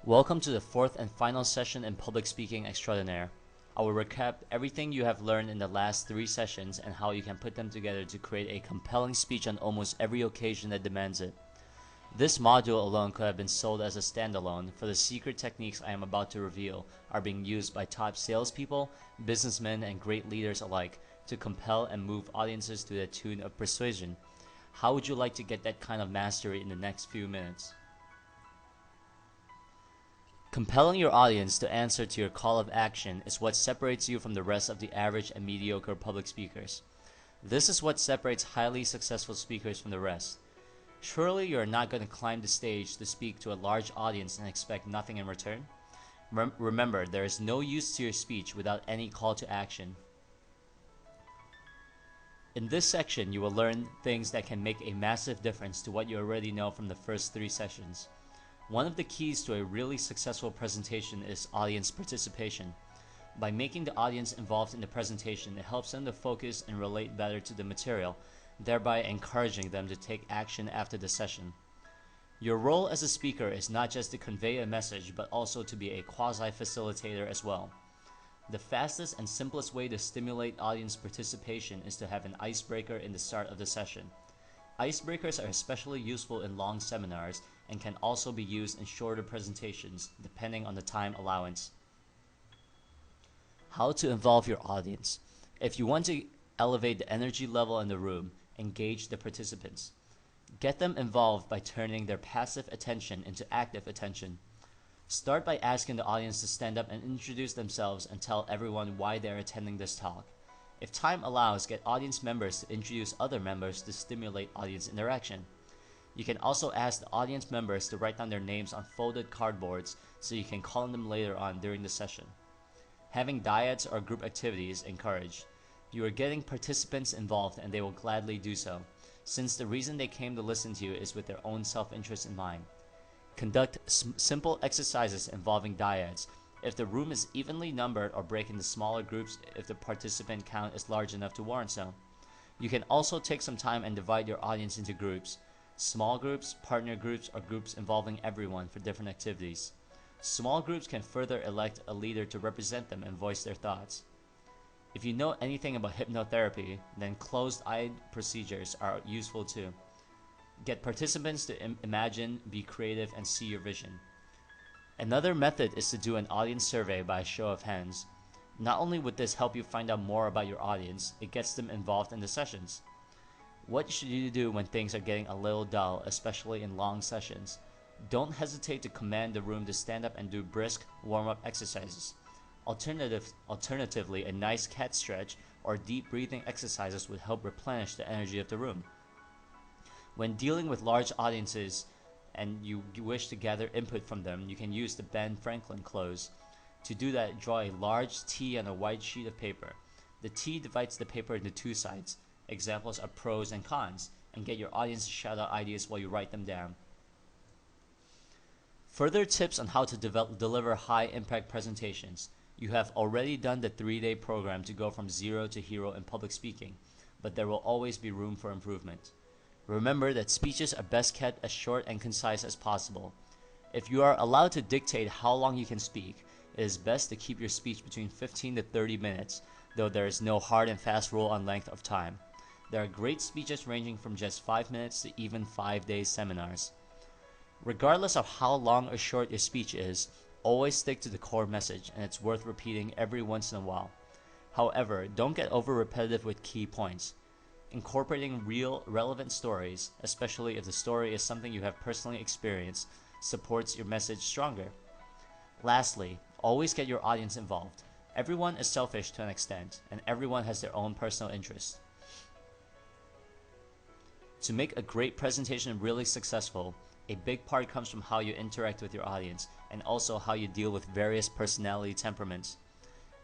Welcome to the fourth and final session in Public Speaking Extraordinaire. I will recap everything you have learned in the last three sessions and how you can put them together to create a compelling speech on almost every occasion that demands it. This module alone could have been sold as a standalone, for the secret techniques I am about to reveal are being used by top salespeople, businessmen, and great leaders alike to compel and move audiences to the tune of persuasion. How would you like to get that kind of mastery in the next few minutes? Compelling your audience to answer to your call of action is what separates you from the rest of the average and mediocre public speakers. This is what separates highly successful speakers from the rest. Surely you are not going to climb the stage to speak to a large audience and expect nothing in return. Remember, there is no use to your speech without any call to action. In this section, you will learn things that can make a massive difference to what you already know from the first three sessions. One of the keys to a really successful presentation is audience participation. By making the audience involved in the presentation, it helps them to focus and relate better to the material, thereby encouraging them to take action after the session. Your role as a speaker is not just to convey a message, but also to be a quasi-facilitator as well. The fastest and simplest way to stimulate audience participation is to have an icebreaker in the start of the session. Icebreakers are especially useful in long seminars and can also be used in shorter presentations, depending on the time allowance. How to involve your audience. If you want to elevate the energy level in the room, engage the participants. Get them involved by turning their passive attention into active attention. Start by asking the audience to stand up and introduce themselves and tell everyone why they're attending this talk. If time allows, get audience members to introduce other members to stimulate audience interaction. You can also ask the audience members to write down their names on folded cardboards so you can call on them later on during the session. Having dyads or group activities encouraged. You are getting participants involved and they will gladly do so, since the reason they came to listen to you is with their own self-interest in mind. Conduct simple exercises involving dyads. If the room is evenly numbered, or break into smaller groups if the participant count is large enough to warrant so. You can also take some time and divide your audience into groups. Small groups, partner groups, or groups involving everyone for different activities. Small groups can further elect a leader to represent them and voice their thoughts. If you know anything about hypnotherapy, then closed-eyed procedures are useful too. Get participants to imagine, be creative, and see your vision. Another method is to do an audience survey by a show of hands. Not only would this help you find out more about your audience, it gets them involved in the sessions. What should you do when things are getting a little dull, especially in long sessions? Don't hesitate to command the room to stand up and do brisk warm-up exercises. Alternatively, a nice cat stretch or deep breathing exercises would help replenish the energy of the room. When dealing with large audiences and you wish to gather input from them, you can use the Ben Franklin close. To do that, draw a large T on a white sheet of paper. The T divides the paper into two sides. Examples are pros and cons, and get your audience to shout out ideas while you write them down. Further tips on how to deliver high-impact presentations. You have already done the 3-day program to go from zero to hero in public speaking, but there will always be room for improvement. Remember that speeches are best kept as short and concise as possible. If you are allowed to dictate how long you can speak, it is best to keep your speech between 15 to 30 minutes, though there is no hard and fast rule on length of time. There are great speeches ranging from just 5 minutes to even 5-day seminars. Regardless of how long or short your speech is, always stick to the core message, and it's worth repeating every once in a while. However, don't get over repetitive with key points. Incorporating real, relevant stories, especially if the story is something you have personally experienced, supports your message stronger. Lastly, always get your audience involved. Everyone is selfish to an extent, and everyone has their own personal interests. To make a great presentation really successful, a big part comes from how you interact with your audience, and also how you deal with various personality temperaments.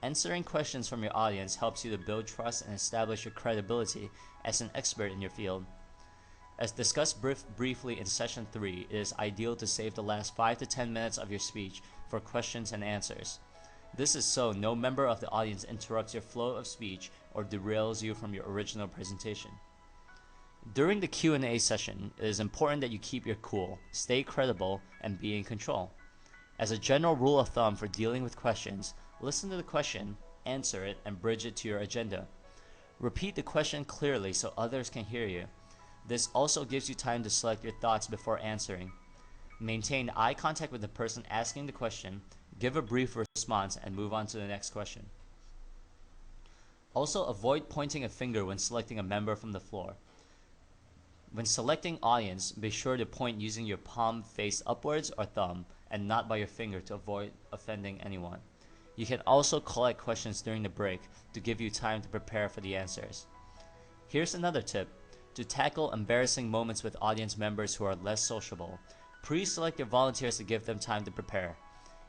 Answering questions from your audience helps you to build trust and establish your credibility as an expert in your field. As discussed briefly in session 3, it is ideal to save the last 5 to 10 minutes of your speech for questions and answers. This is so no member of the audience interrupts your flow of speech or derails you from your original presentation. During the Q&A session, it is important that you keep your cool, stay credible, and be in control. As a general rule of thumb for dealing with questions, listen to the question, answer it, and bridge it to your agenda. Repeat the question clearly so others can hear you. This also gives you time to select your thoughts before answering. Maintain eye contact with the person asking the question, give a brief response, and move on to the next question. Also, avoid pointing a finger when selecting a member from the floor. When selecting audience, be sure to point using your palm face upwards or thumb, and not by your finger to avoid offending anyone. You can also collect questions during the break to give you time to prepare for the answers. Here's another tip. To tackle embarrassing moments with audience members who are less sociable, pre-select your volunteers to give them time to prepare.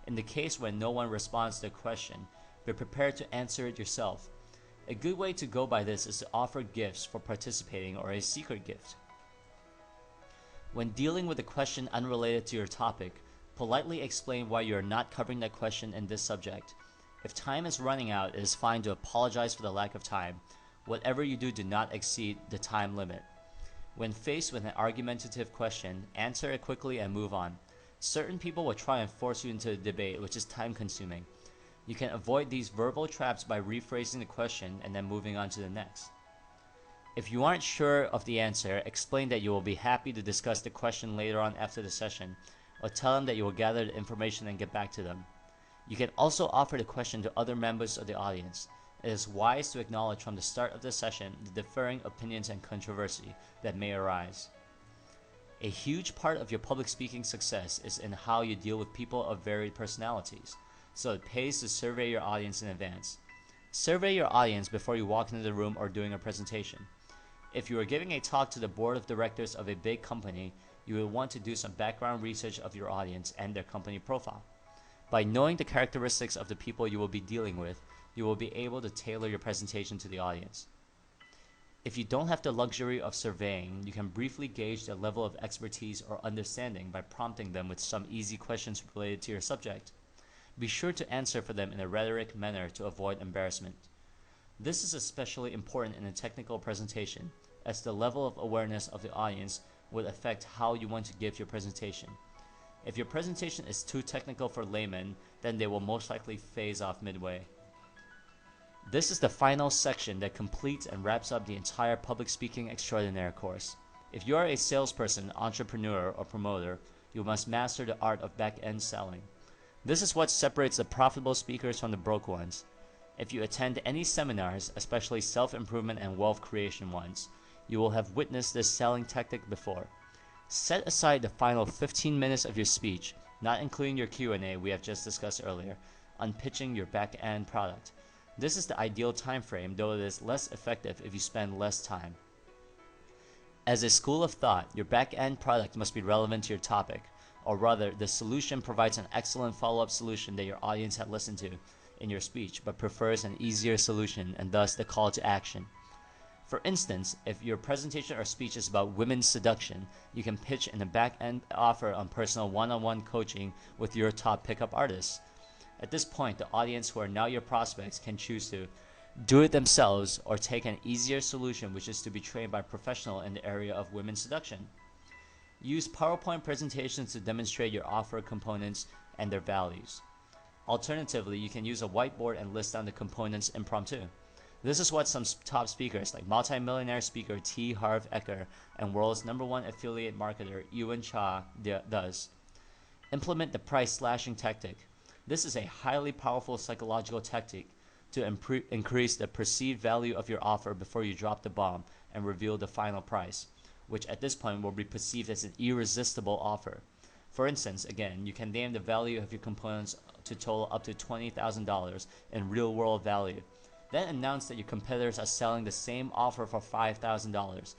In the case when no one responds to a question, be prepared to answer it yourself. A good way to go by this is to offer gifts for participating or a secret gift. When dealing with a question unrelated to your topic, politely explain why you are not covering that question in this subject. If time is running out, it is fine to apologize for the lack of time. Whatever you do not exceed the time limit. When faced with an argumentative question, answer it quickly and move on. Certain people will try and force you into a debate, which is time consuming. You can avoid these verbal traps by rephrasing the question and then moving on to the next. If you aren't sure of the answer, explain that you will be happy to discuss the question later on after the session, or tell them that you will gather the information and get back to them. You can also offer the question to other members of the audience. It is wise to acknowledge from the start of the session the differing opinions and controversy that may arise. A huge part of your public speaking success is in how you deal with people of varied personalities, so it pays to survey your audience in advance. Survey your audience before you walk into the room or doing a presentation. If you are giving a talk to the board of directors of a big company, you will want to do some background research of your audience and their company profile. By knowing the characteristics of the people you will be dealing with, you will be able to tailor your presentation to the audience. If you don't have the luxury of surveying, you can briefly gauge their level of expertise or understanding by prompting them with some easy questions related to your subject. Be sure to answer for them in a rhetoric manner to avoid embarrassment. This is especially important in a technical presentation, as the level of awareness of the audience would affect how you want to give your presentation. If your presentation is too technical for laymen, then they will most likely phase off midway. This is the final section that completes and wraps up the entire Public Speaking Extraordinaire course. If you are a salesperson, entrepreneur, or promoter, you must master the art of back-end selling. This is what separates the profitable speakers from the broke ones. If you attend any seminars, especially self-improvement and wealth creation ones, you will have witnessed this selling tactic before. Set aside the final 15 minutes of your speech, not including your Q&A we have just discussed earlier, on pitching your back-end product. This is the ideal time frame, though it is less effective if you spend less time. As a school of thought, your back-end product must be relevant to your topic, or rather, the solution provides an excellent follow-up solution that your audience had listened to in your speech, but prefers an easier solution and thus the call to action. For instance, if your presentation or speech is about women's seduction, you can pitch in a back-end offer on personal one-on-one coaching with your top pickup artists. At this point, the audience who are now your prospects can choose to do it themselves or take an easier solution, which is to be trained by a professional in the area of women's seduction. Use PowerPoint presentations to demonstrate your offer components and their values. Alternatively, you can use a whiteboard and list down the components impromptu. This is what some top speakers like multi-millionaire speaker T. Harv Eker and world's #1 affiliate marketer Ewan Cha does. Implement the price slashing tactic. This is a highly powerful psychological tactic to increase the perceived value of your offer before you drop the bomb and reveal the final price, which at this point will be perceived as an irresistible offer. For instance, again, you can name the value of your components to total up to $20,000 in real-world value. Then announce that your competitors are selling the same offer for $5,000.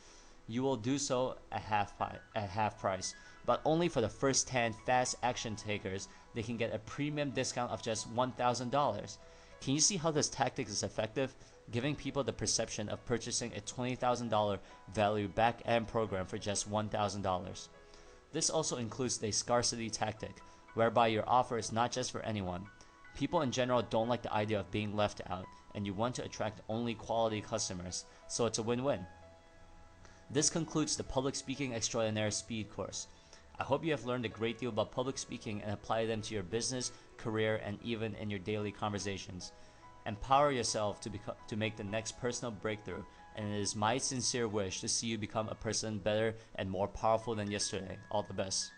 You will do so at half price, but only for the first 10 fast action takers. They can get a premium discount of just $1,000. Can you see how this tactic is effective? Giving people the perception of purchasing a $20,000 value back-end program for just $1,000. This also includes the scarcity tactic, whereby your offer is not just for anyone. People in general don't like the idea of being left out, and you want to attract only quality customers, so it's a win-win. This concludes the Public Speaking Extraordinaire Speed course. I hope you have learned a great deal about public speaking and apply them to your business, career, and even in your daily conversations. Empower yourself to make the next personal breakthrough, and it is my sincere wish to see you become a person better and more powerful than yesterday. All the best.